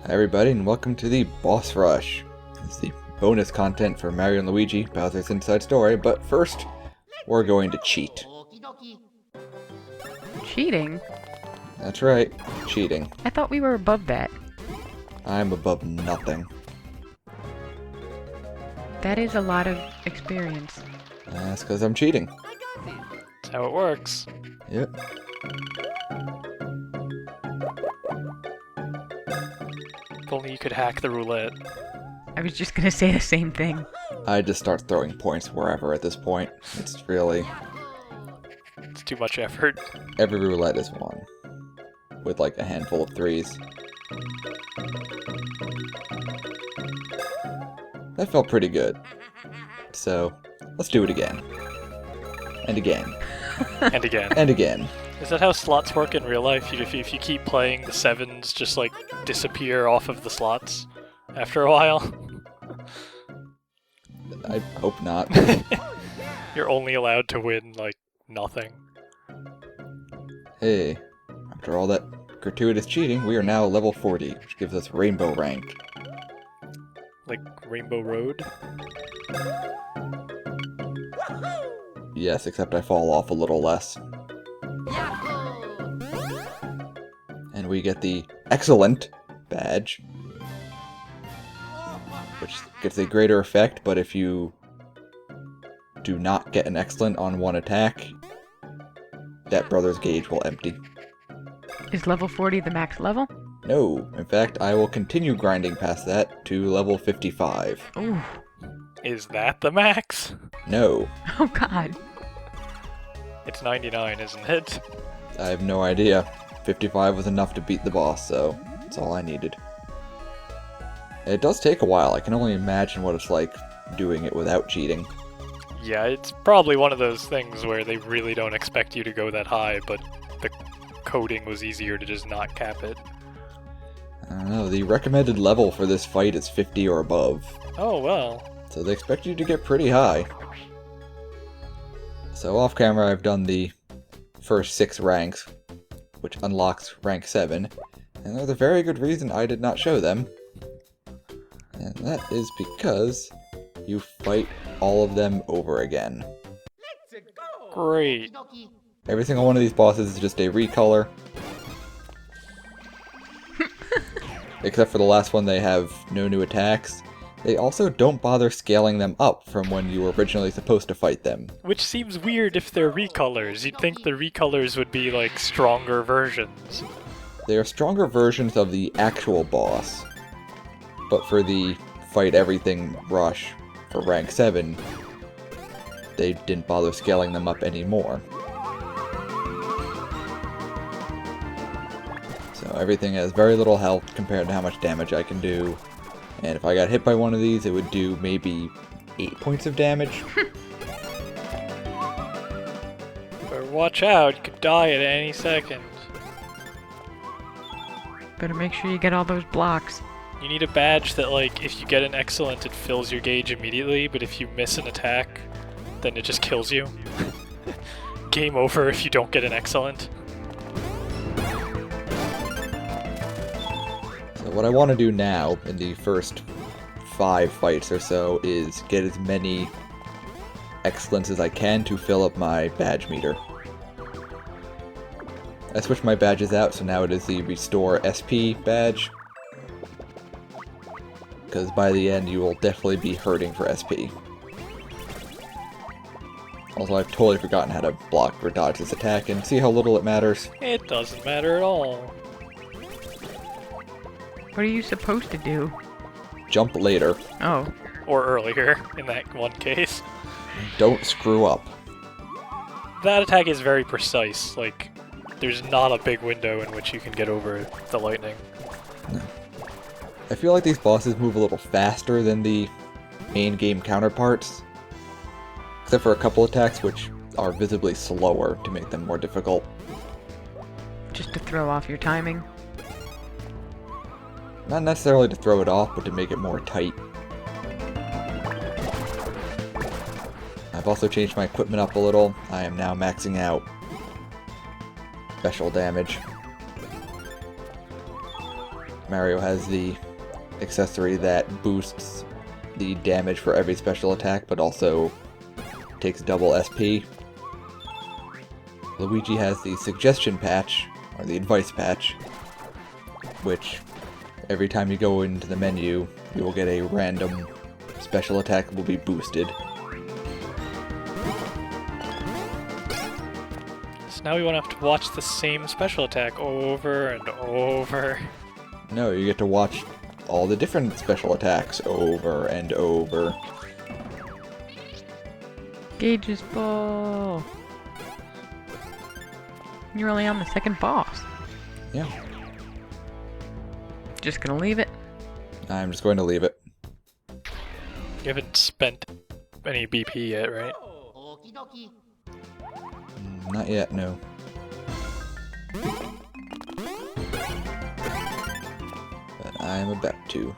Hi everybody, and welcome to the Boss Rush. It's the bonus content for Mario and Luigi, Bowser's Inside Story, but first, we're going to cheat. Cheating? That's right, cheating. I thought we were above that. I'm above nothing. That is a lot of experience. That's because I'm cheating. That's how it works. Yep. If only you could hack the roulette. I was just gonna say the same thing. I just start throwing points wherever at this point. It's really... It's too much effort. every roulette is one. With like a handful of threes. That felt pretty good. So, let's do it again. And again. And again. And again. Is that how slots work in real life? If you keep playing, the sevens just like disappear off of the slots after a while? I hope not. You're only allowed to win, like, nothing. Hey, after all that gratuitous cheating, we are now level 40, which gives us rainbow rank. Like Rainbow Road? Yes, except I fall off a little less. And we get the Excellent badge, which gets a greater effect, but if you do not get an Excellent on one attack, that brother's gauge will empty. Is level 40 the max level? No, in fact, I will continue grinding past that to level 55. Ooh. Is that the max? No, Oh god. It's 99, isn't it? I have no idea. 55 was enough to beat the boss, so that's all I needed. It does take a while. I can only imagine what it's like doing it without cheating. Yeah, it's probably one of those things where they really don't expect you to go that high, but the coding was easier to just not cap it. I don't know, the recommended level for this fight is 50 or above, Oh, well. so they expect you to get pretty high. So off camera I've done the first 6 ranks, which unlocks rank 7, and there's a very good reason I did not show them. And that is because you fight all of them over again. Great. Every single one of these bosses is just a recolor. Except for the last one, they have no new attacks. They also don't bother scaling them up from when you were originally supposed to fight them. Which seems weird if they're recolors. You'd think the recolors would be like stronger versions. They are stronger versions of the actual boss. But for the fight everything rush for rank 7, they didn't bother scaling them up anymore. So everything has very little health compared to how much damage I can do. And if I got hit by one of these, it would do maybe 8 points of damage. But watch out, you could die at any second. Better make sure you get all those blocks. You need a badge that, like, if you get an excellent, it fills your gauge immediately, but if you miss an attack, then it just kills you. Game over if you don't get an excellent. So what I want to do now, in the first 5 fights or so, is get as many excellence as I can to fill up my badge meter. I switched my badges out, so now it is the Restore SP badge. Because by the end, you will definitely be hurting for SP. Also, I've totally forgotten how to block or dodge this attack, and see how little it matters? It doesn't matter at all. What are you supposed to do? Jump later. Oh. Or earlier, in that one case. Don't screw up. That attack is very precise, like, there's not a big window in which you can get over the lightning. I feel like these bosses move a little faster than the main game counterparts. Except for a couple attacks which are visibly slower to make them more difficult. Just to throw off your timing? Not necessarily to throw it off, but to make it more tight. I've also changed my equipment up a little. I am now maxing out special damage. Mario has the accessory that boosts the damage for every special attack, but also takes double SP. Luigi has the suggestion patch, or the advice patch, which every time you go into the menu, you will get a random special attack that will be boosted. So now we won't have to watch the same special attack over and over. No, you get to watch all the different special attacks over and over. Gauge is full. You're only on the second boss. Yeah. Just gonna leave it. I'm just going to leave it. You haven't spent any BP yet, right? Not yet, no. But I'm about to.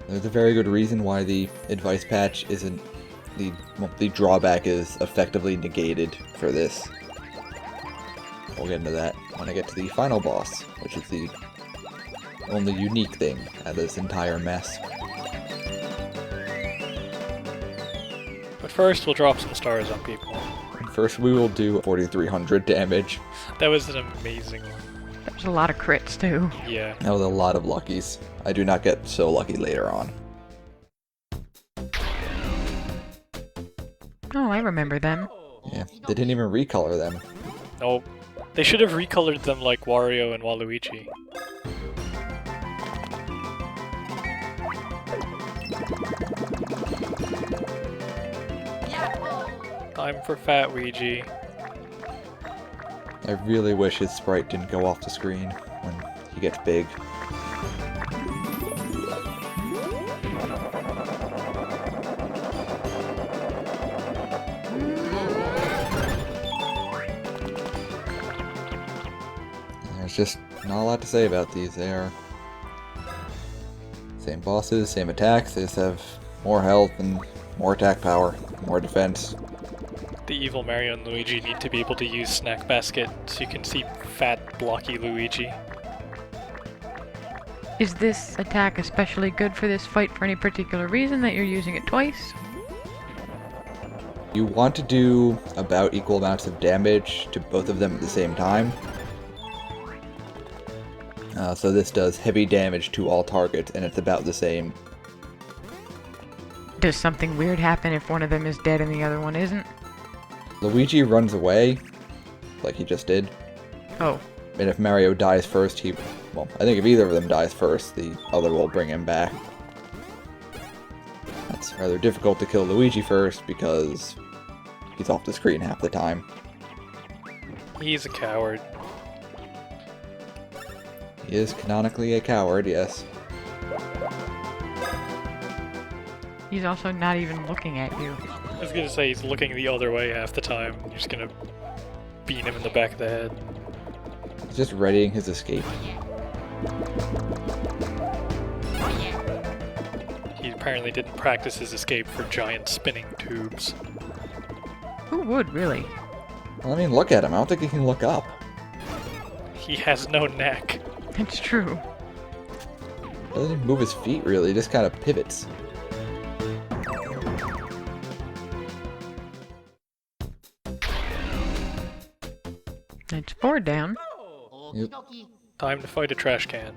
There's a very good reason why the advice patch isn't the drawback is effectively negated for this. We'll get into that when I get to the final boss, which is the only unique thing out of this entire mess. But first, we'll drop some stars on people. First, we will do 4,300 damage. That was an amazing one. There's a lot of crits too. Yeah. That was a lot of luckies. I do not get so lucky later on. Oh, I remember them. Yeah, they didn't even recolor them. Nope. They should have recolored them like Wario and Waluigi. Time for Fat Luigi. I really wish his sprite didn't go off the screen when he gets big. There's just not a lot to say about these. They are same bosses, same attacks, they just have more health and more attack power, more defense. The evil Mario and Luigi need to be able to use Snack Basket so you can see fat, blocky Luigi. Is this attack especially good for this fight for any particular reason that you're using it twice? You want to do about equal amounts of damage to both of them at the same time. So this does heavy damage to all targets, and it's about the same. Does something weird happen if one of them is dead and the other one isn't? Luigi runs away, like he just did. Oh. And if Mario dies first, well, I think if either of them dies first, the other will bring him back. It's rather difficult to kill Luigi first because he's off the screen half the time. He's a coward. He is canonically a coward, yes. He's also not even looking at you. I was gonna say he's looking the other way half the time. You're just gonna beat him in the back of the head. He's just readying his escape. He apparently didn't practice his escape for giant spinning tubes. Who would, really? Well, I mean, look at him. I don't think he can look up. He has no neck. It's true. Doesn't even move his feet, really. He just kind of pivots. It's 4 down. Yep. Time to fight a trash can.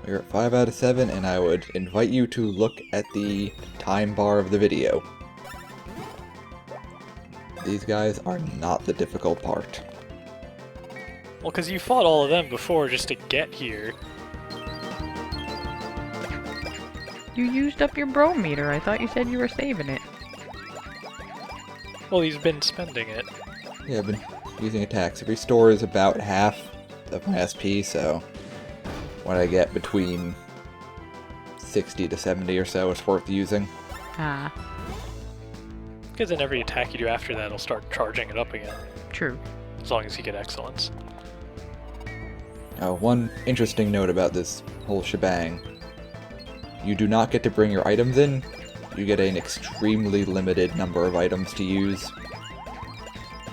We're at 5 out of 7, and I would invite you to look at the time bar of the video. These guys are not the difficult part. Well, because you fought all of them before just to get here. You used up your bro meter. I thought you said you were saving it. Well, he's been spending it. Yeah, I've been using attacks. Every store is about half of my SP, so what I get between 60 to 70 or so is worth using. Ah, Because then every attack you do after that will start charging it up again. true. As long as you get excellence. One interesting note about this whole shebang. You do not get to bring your items in. You get an extremely limited number of items to use.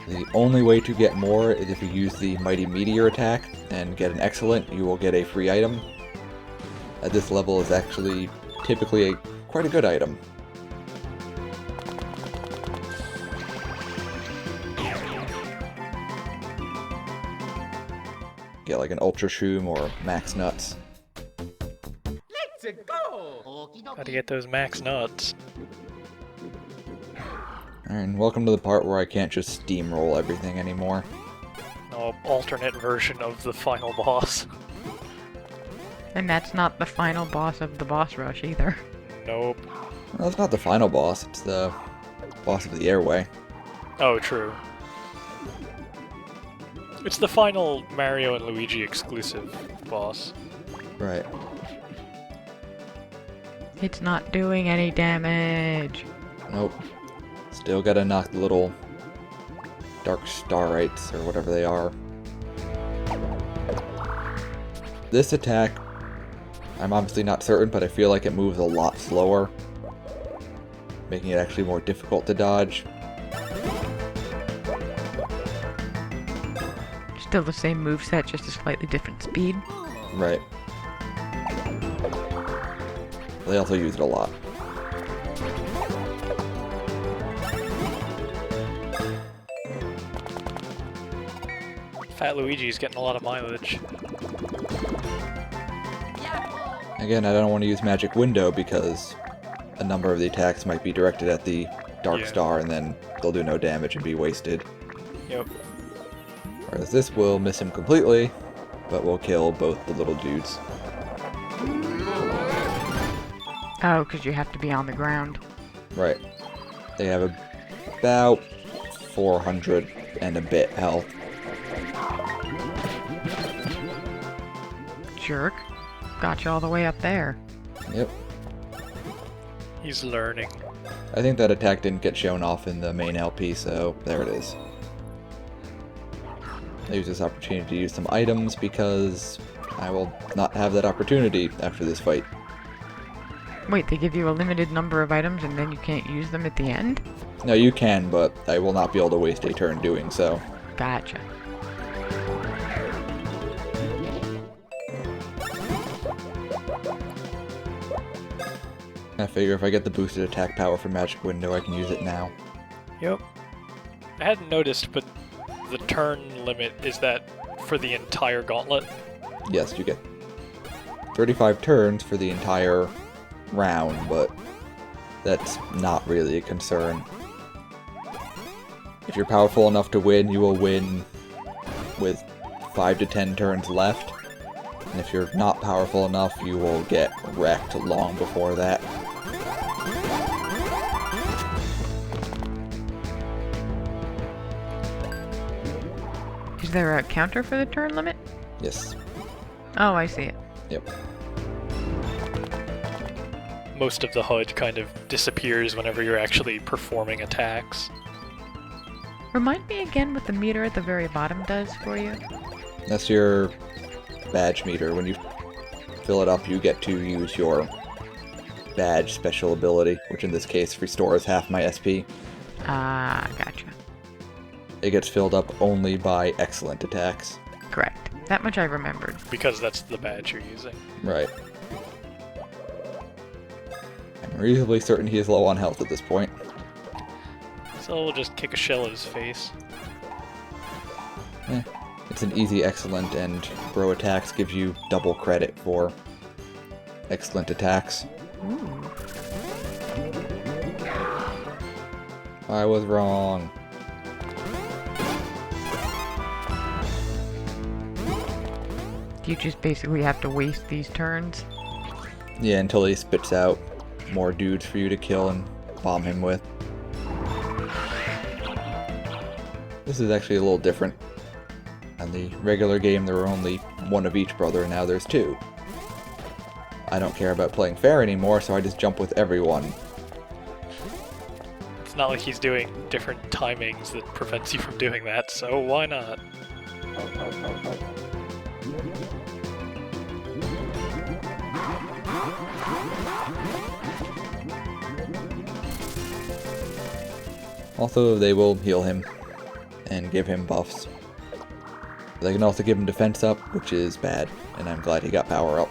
The only way to get more is if you use the Mighty Meteor attack and get an excellent, you will get a free item. At this level is actually typically quite a good item. Get like an Ultra Shroom or Max Nuts. Let's go! Gotta get those max nuts. And welcome to the part where I can't just steamroll everything anymore. No alternate version of the final boss. And that's not the final boss of the boss rush either. Nope. Well, it's not the final boss, it's the boss of the airway. Oh, true. It's the final Mario and Luigi exclusive boss. Right. It's not doing any damage. Nope. Still gotta knock the little dark starites, or whatever they are. This attack, I'm obviously not certain, but I feel like it moves a lot slower, making it actually more difficult to dodge. Still the same moveset, just a slightly different speed. Right. They also use it a lot. Fat Luigi's getting a lot of mileage. Again, I don't want to use Magic Window because a number of the attacks might be directed at the Dark Star and then they'll do no damage and be wasted. Yep. Whereas this will miss him completely, but will kill both the little dudes. Oh, because you have to be on the ground. Right. They have about 400 and a bit health. Jerk. Got you all the way up there. Yep. He's learning. I think that attack didn't get shown off in the main LP, so there it is. I use this opportunity to use some items because I will not have that opportunity after this fight. Wait, they give you a limited number of items and then you can't use them at the end? No, you can, but I will not be able to waste a turn doing so. Gotcha. I figure if I get the boosted attack power from Magic Window, I can use it now. Yep. I hadn't noticed, but the turn limit, is that for the entire gauntlet? Yes, you get 35 turns for the entire round, but that's not really a concern. If you're powerful enough to win, you will win with 5 to 10 turns left. And if you're not powerful enough, you will get wrecked long before that. Is there a counter for the turn limit? Yes. Oh, I see it. Yep. Most of the HUD kind of disappears whenever you're actually performing attacks. Remind me again what the meter at the very bottom does for you. That's your badge meter. When you fill it up, you get to use your badge special ability, which in this case restores half my SP. Ah, gotcha. It gets filled up only by excellent attacks. Correct. That much I remembered. Because that's the badge you're using. Right. I'm reasonably certain he is low on health at this point. So we'll just kick a shell at his face. It's an easy excellent, and bro attacks gives you double credit for excellent attacks. Ooh. I was wrong. You just basically have to waste these turns. Yeah, until he spits out more dudes for you to kill and bomb him with. This is actually a little different. In the regular game, there were only one of each brother, and now there's two. I don't care about playing fair anymore, so I just jump with everyone. It's not like he's doing different timings that prevents you from doing that, so why not? Also, they will heal him and can give him buffs. They can also give him defense up, which is bad, and I'm glad he got power up.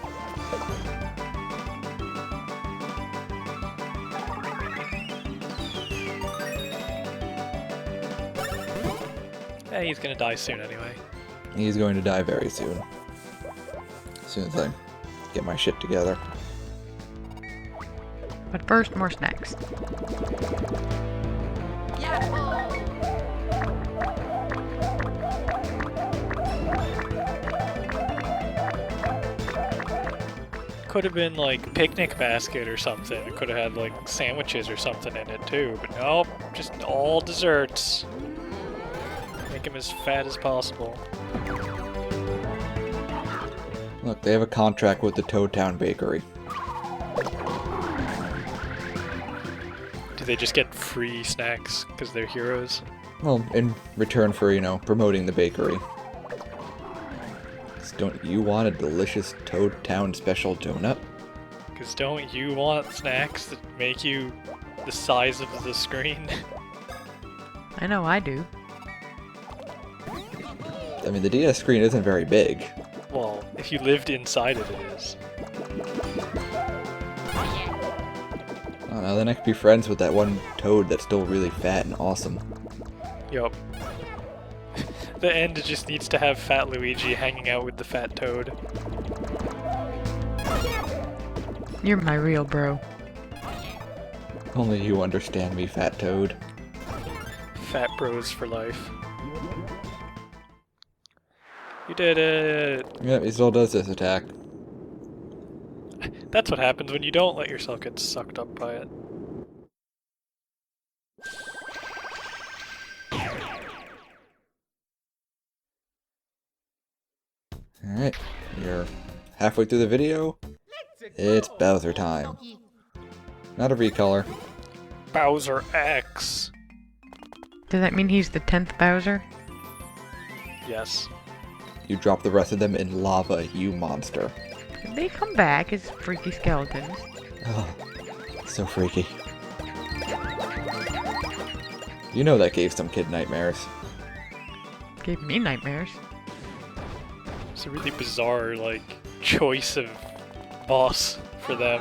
Yeah, he's gonna die soon anyway. He's going to die very soon. As soon as I get my shit together. But first, more snacks. Could have been like picnic basket or something. It could have had like sandwiches or something in it too. But nope, just all desserts. Make him as fat as possible. Look, they have a contract with the Toad Town Bakery. Do they just get free snacks because they're heroes? Well, in return for, you know, promoting the bakery. Don't you want a delicious Toad Town special donut? Because don't you want snacks that make you the size of the screen? I know I do. I mean, the DS screen isn't very big. Well, if you lived inside it, it is. Oh, now then I could be friends with that one toad that's still really fat and awesome. Yup. The end just needs to have Fat Luigi hanging out with the Fat Toad. You're my real bro. Only you understand me, Fat Toad. Fat bros for life. You did it! Yep, he still does this attack. That's what happens when you don't let yourself get sucked up by it. Alright, you're halfway through the video. It's Bowser time. Not a recolor. Bowser X! Does that mean he's the 10th Bowser? Yes. You drop the rest of them in lava, you monster. They come back as freaky skeletons. Oh, so freaky. You know that gave some kid nightmares. Gave me nightmares. It's a really bizarre, like, choice of boss for them.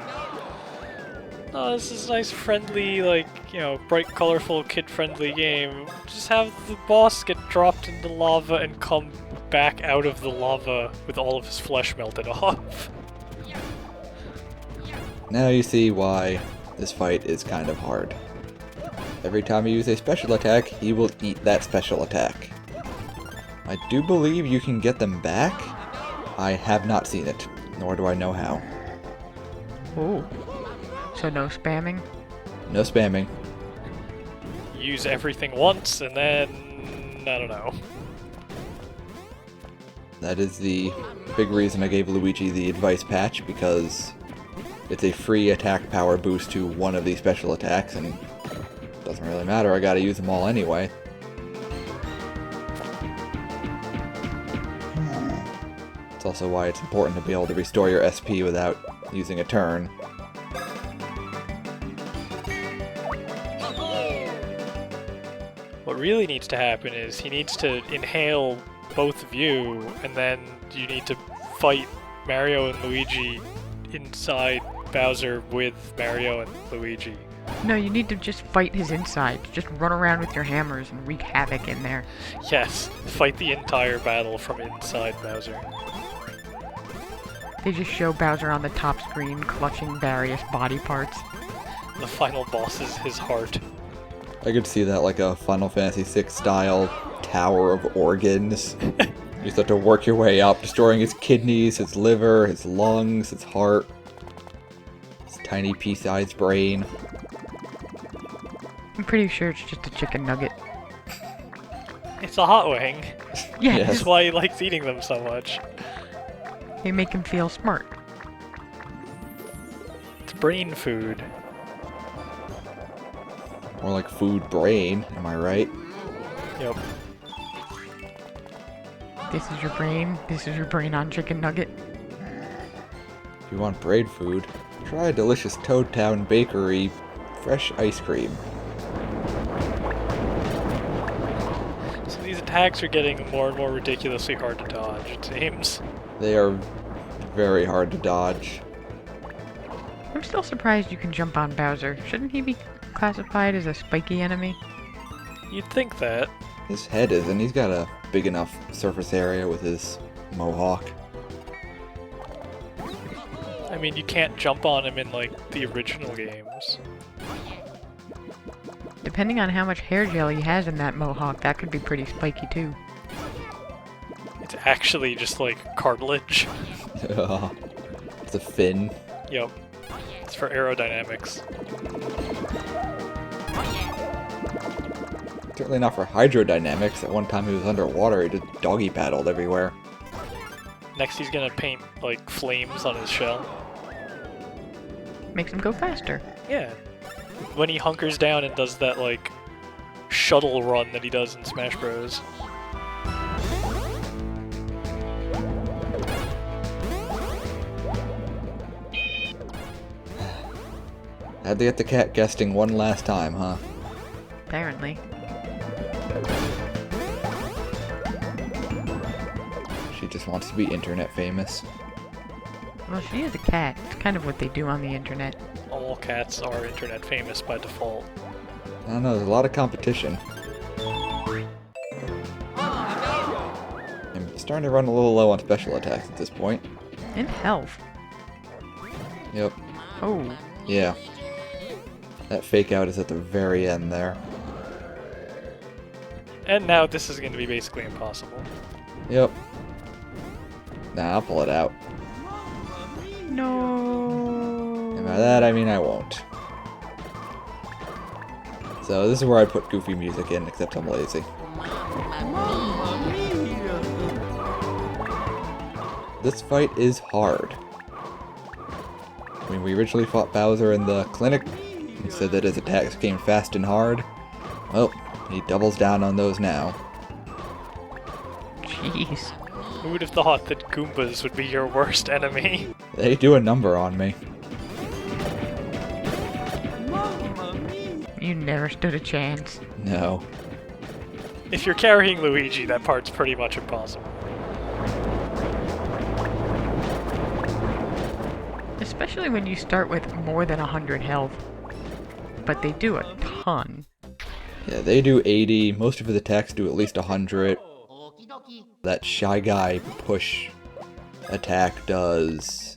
Oh, this is a nice, friendly, like, you know, bright, colorful, kid-friendly game. Just have the boss get dropped into lava and come back out of the lava with all of his flesh melted off. Now you see why this fight is kind of hard. Every time you use a special attack, he will eat that special attack. I do believe you can get them back. I have not seen it, nor do I know how. Ooh. So no spamming? No spamming. Use everything once, and then... I don't know. That is the big reason I gave Luigi the advice patch, because it's a free attack power boost to one of these special attacks, and it doesn't really matter, I gotta use them all anyway. It's also why it's important to be able to restore your SP without using a turn. What really needs to happen is he needs to inhale both of you, and then you need to fight Mario and Luigi inside Bowser with Mario and Luigi. No, you need to just fight his insides. Just run around with your hammers and wreak havoc in there. Yes, fight the entire battle from inside Bowser. They just show Bowser on the top screen clutching various body parts. The final boss is his heart. I could see that like a Final Fantasy VI style tower of organs. You start to work your way up, destroying his kidneys, his liver, his lungs, his heart, his tiny pea-sized brain. I'm pretty sure it's just a chicken nugget. It's a hot wing. Yeah, Yes. That's why he likes eating them so much. they make him feel smart. It's brain food. More like food brain, am I right? Yep. This is your brain. This is your brain on chicken nugget. If you want brain food, try a delicious Toad Town Bakery fresh ice cream. So these attacks are getting more and more ridiculously hard to dodge, it seems. They are very hard to dodge. I'm still surprised you can jump on Bowser. Shouldn't he be classified as a spiky enemy? You'd think that. His head is, and he's got a big enough surface area with his mohawk. I mean, you can't jump on him in, like, the original games. Depending on how much hair gel he has in that mohawk, that could be pretty spiky too. It's actually just, like, cartilage. It's a fin. Yep. It's for aerodynamics. Certainly not for hydrodynamics. At one time he was underwater, he just doggy paddled everywhere. Next he's gonna paint, like, flames on his shell. Makes him go faster. Yeah. When he hunkers down and does that, like, shuttle run that he does in Smash Bros. Had to get the cat guessing one last time, huh? Apparently. She just wants to be internet famous. Well, she is a cat. It's kind of what they do on the internet. All cats are internet famous by default. I don't know, there's a lot of competition. I'm starting to run a little low on special attacks at this point. And health. Yep. Oh. Yeah. That fake out is at the very end there. And now this is gonna be basically impossible. Yep. Nah, I'll pull it out. No. And by that, I mean I won't. So this is where I put goofy music in, except I'm lazy. This fight is hard. When we originally fought Bowser in the clinic, he said that his attacks came fast and hard. Well, he doubles down on those now. Jeez. Who would have thought that Goombas would be your worst enemy? They do a number on me. You never stood a chance. No. If you're carrying Luigi, that part's pretty much impossible. Especially when you start with more than 100 health. But they do a ton. Yeah, they do 80. Most of his attacks do at least 100. That Shy Guy push attack does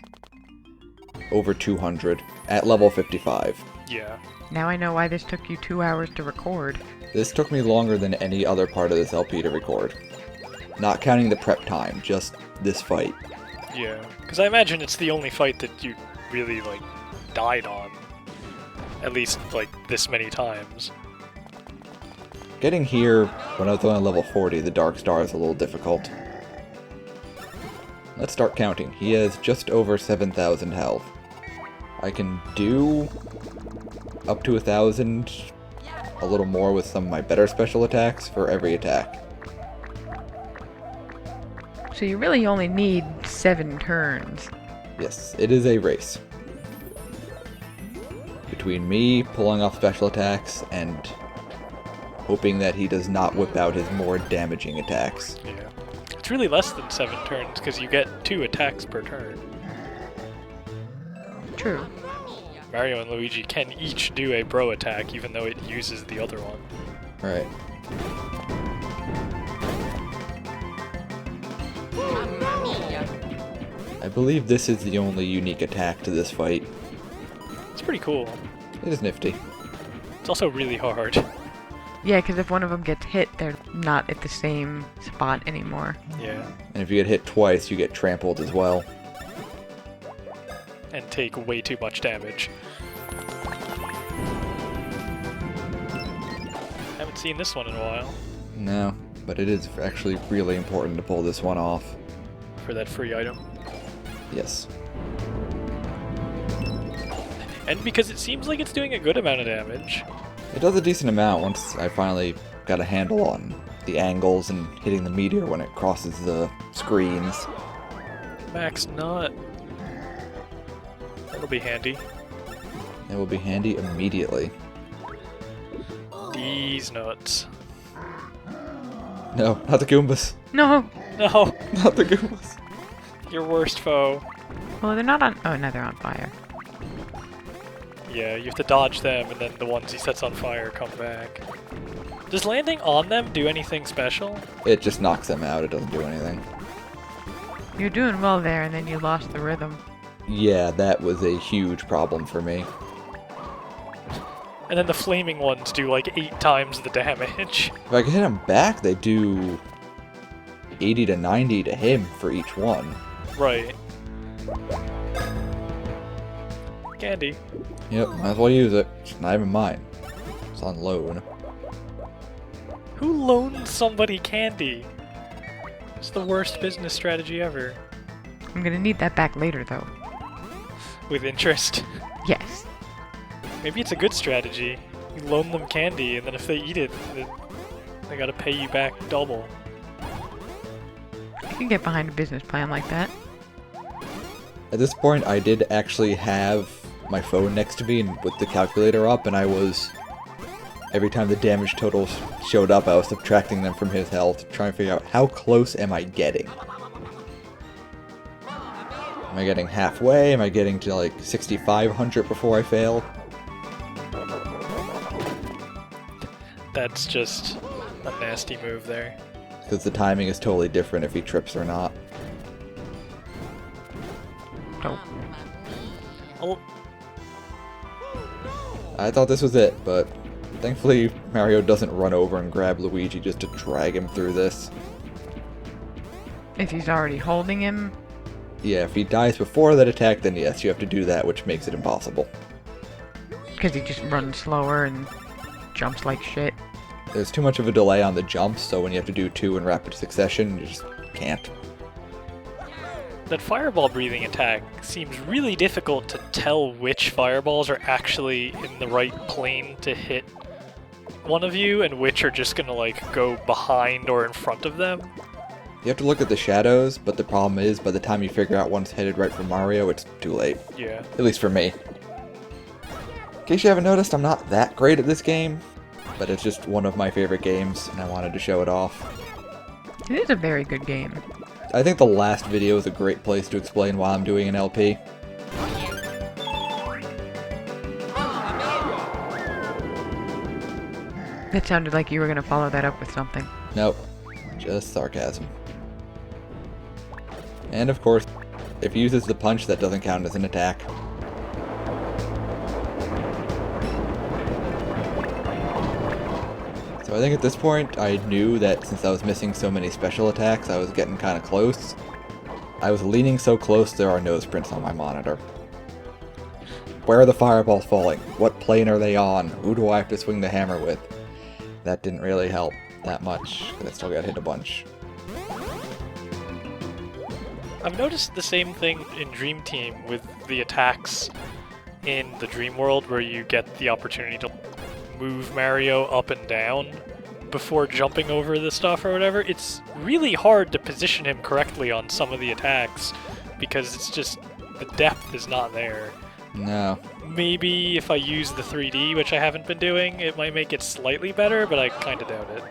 over 200 at level 55. Yeah. Now I know why this took you 2 hours to record. This took me longer than any other part of this LP to record. Not counting the prep time, just this fight. Yeah. Because I imagine it's the only fight that you really, like, died on. At least, like, this many times. Getting here, when I was only on level 40, the Dark Star is a little difficult. Let's start counting. He has just over 7,000 health. I can do up to 1,000, a little more with some of my better special attacks for every attack. So you really only need 7 turns. Yes, it is a race. Between me pulling off special attacks and hoping that he does not whip out his more damaging attacks. Yeah. It's really less than 7 turns, because you get 2 attacks per turn. True. Mario and Luigi can each do a bro attack, even though it uses the other one. Right. I believe this is the only unique attack to this fight. It's pretty cool. It is nifty. It's also really hard. Yeah, because if one of them gets hit, they're not at the same spot anymore. Yeah. And if you get hit twice, you get trampled as well. And take way too much damage. Haven't seen this one in a while. No, but it is actually really important to pull this one off. For that free item. Yes. And because it seems like it's doing a good amount of damage. It does a decent amount once I finally got a handle on the angles and hitting the meteor when it crosses the screens. Max nut. That'll be handy. It will be handy immediately. These nuts. No, not the Goombas. No! No, Not the Goombas. your worst foe. Well, they're not on... Oh, no, they're on fire. Yeah, you have to dodge them, and then the ones he sets on fire come back. Does landing on them do anything special? It just knocks them out. It doesn't do anything. You're doing well there, and then you lost the rhythm. Yeah, that was a huge problem for me. And then the flaming ones do like 8 times the damage. If I can hit him back, they do 80 to 90 to him for each one. Right. Candy. Yep, might as well use it. It's not even mine. It's on loan. Who loans somebody candy? It's the worst business strategy ever. I'm gonna need that back later, though. With interest. Yes. Maybe it's a good strategy. You loan them candy, and then if they eat it, they gotta pay you back double. I can get behind a business plan like that. At this point, I did actually have my phone next to me and with the calculator up, and I was... Every time the damage totals showed up, I was subtracting them from his health to try and figure out how close am I getting. Am I getting halfway? Am I getting to like 6,500 before I fail? That's just a nasty move there. Because the timing is totally different if he trips or not. Oh. Oh, I thought this was it, but thankfully Mario doesn't run over and grab Luigi just to drag him through this. If he's already holding him, Yeah, if he dies before that attack, then yes, you have to do that, which makes it impossible. because he just runs slower and jumps like shit. There's too much of a delay on the jumps, so when you have to do 2 in rapid succession, you just can't. that fireball breathing attack seems really difficult to tell which fireballs are actually in the right plane to hit one of you, and which are just gonna like go behind or in front of them. You have to look at the shadows, but the problem is, by the time you figure out one's headed right for Mario, it's too late. Yeah. At least for me. In case you haven't noticed, I'm not that great at this game, but it's just one of my favorite games, and I wanted to show it off. It is a very good game. I think the last video is a great place to explain why I'm doing an LP. That sounded like you were gonna follow that up with something. Nope, just sarcasm. And of course, if he uses the punch, that doesn't count as an attack. So I think at this point, I knew that since I was missing so many special attacks, I was getting kind of close. I was leaning so close there are nose prints on my monitor. Where are the fireballs falling? What plane are they on? Who do I have to swing the hammer with? That didn't really help that much, because I still got hit a bunch. I've noticed the same thing in Dream Team with the attacks in the Dream World, where you get the opportunity to move Mario up and down before jumping over the stuff or whatever. It's really hard to position him correctly on some of the attacks because it's just the depth is not there. No. Maybe if I use the 3D, which I haven't been doing, it might make it slightly better, but I kind of doubt it.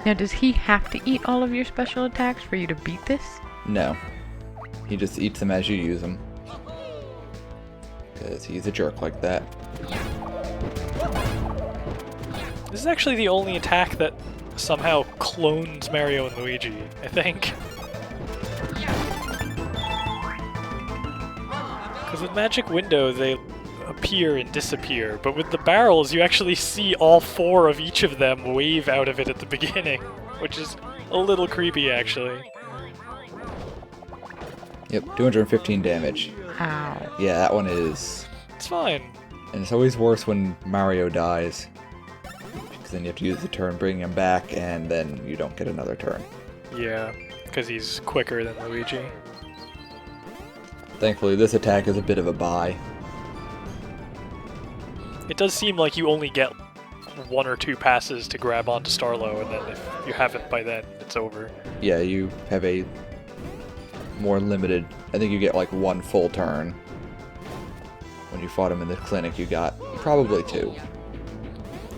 Now, does he have to eat all of your special attacks for you to beat this? No. He just eats them as you use them. Because he's a jerk like that. This is actually the only attack that somehow clones Mario and Luigi, I think. Because with Magic Window, they appear and disappear, but with the barrels, you actually see all 4 of each of them wave out of it at the beginning, which is a little creepy, actually. Yep, 215 damage. Ow. Yeah, that one is... It's fine. And it's always worse when Mario dies. Because then you have to use the turn bringing him back, and then you don't get another turn. Yeah, because he's quicker than Luigi. Thankfully, this attack is a bit of a buy. It does seem like you only get 1 or 2 passes to grab onto Starlo, and then if you haven't by then, it's over. Yeah, you have a more limited... I think you get like 1 full turn. When you fought him in the clinic, you got probably 2.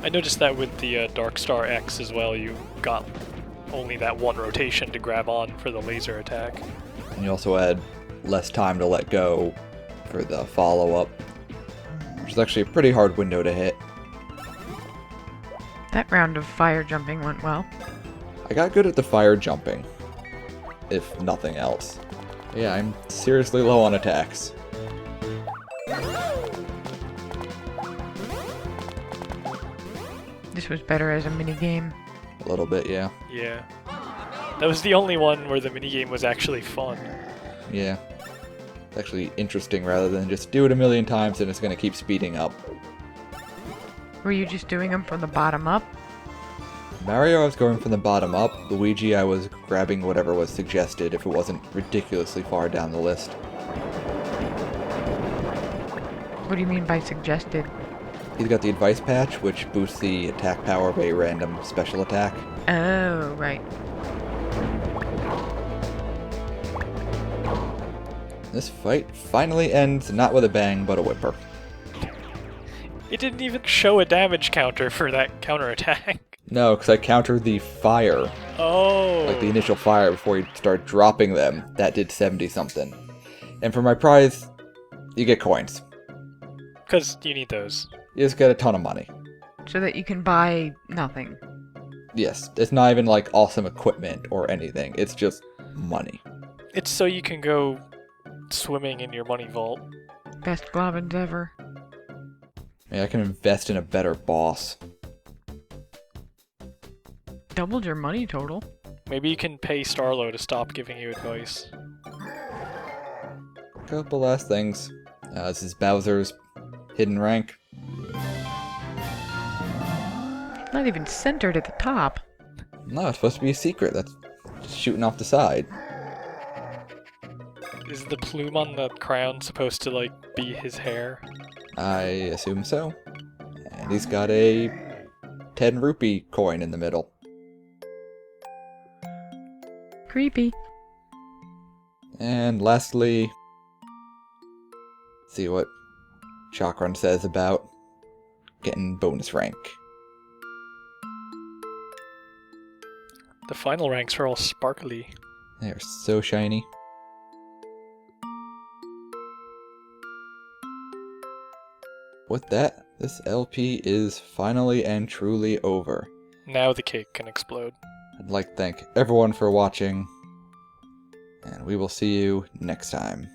I noticed that with the Dark Star X as well, you got only that one rotation to grab on for the laser attack. And you also had less time to let go for the follow-up, which is actually a pretty hard window to hit. That round of fire jumping went well. I got good at the fire jumping, if nothing else. Yeah, I'm seriously low on attacks. This was better as a minigame. A little bit, yeah. Yeah. That was the only one where the minigame was actually fun. Yeah. It's actually interesting rather than just do it a million times and it's going to keep speeding up. Were you just doing them from the bottom up? Mario, I was going from the bottom up. Luigi, I was grabbing whatever was suggested if it wasn't ridiculously far down the list. What do you mean by suggested? He's got the advice patch, which boosts the attack power of a random special attack. Oh, right. This fight finally ends not with a bang, but a whipper. It didn't even show a damage counter for that counterattack. No, because I countered the fire, Oh. like the initial fire before you start dropping them. That did 70-something. And for my prize, you get coins. Because you need those. You just get a ton of money. So that you can buy nothing. Yes, it's not even like awesome equipment or anything. It's just money. It's so you can go swimming in your money vault. Best Globbins ever. Yeah, I can invest in a better boss. Doubled your money total. Maybe you can pay Starlo to stop giving you advice. Couple last things. This is Bowser's hidden rank. Not even centered at the top. No, it's supposed to be a secret. That's just shooting off the side. Is the plume on the crown supposed to, like, be his hair? I assume so. And he's got a 10 rupee coin in the middle. Creepy. And lastly, see what Chakran says about getting bonus rank. The final ranks are all sparkly. They are so shiny. With that, this LP is finally and truly over. Now the cake can explode. I'd like to thank everyone for watching, and we will see you next time.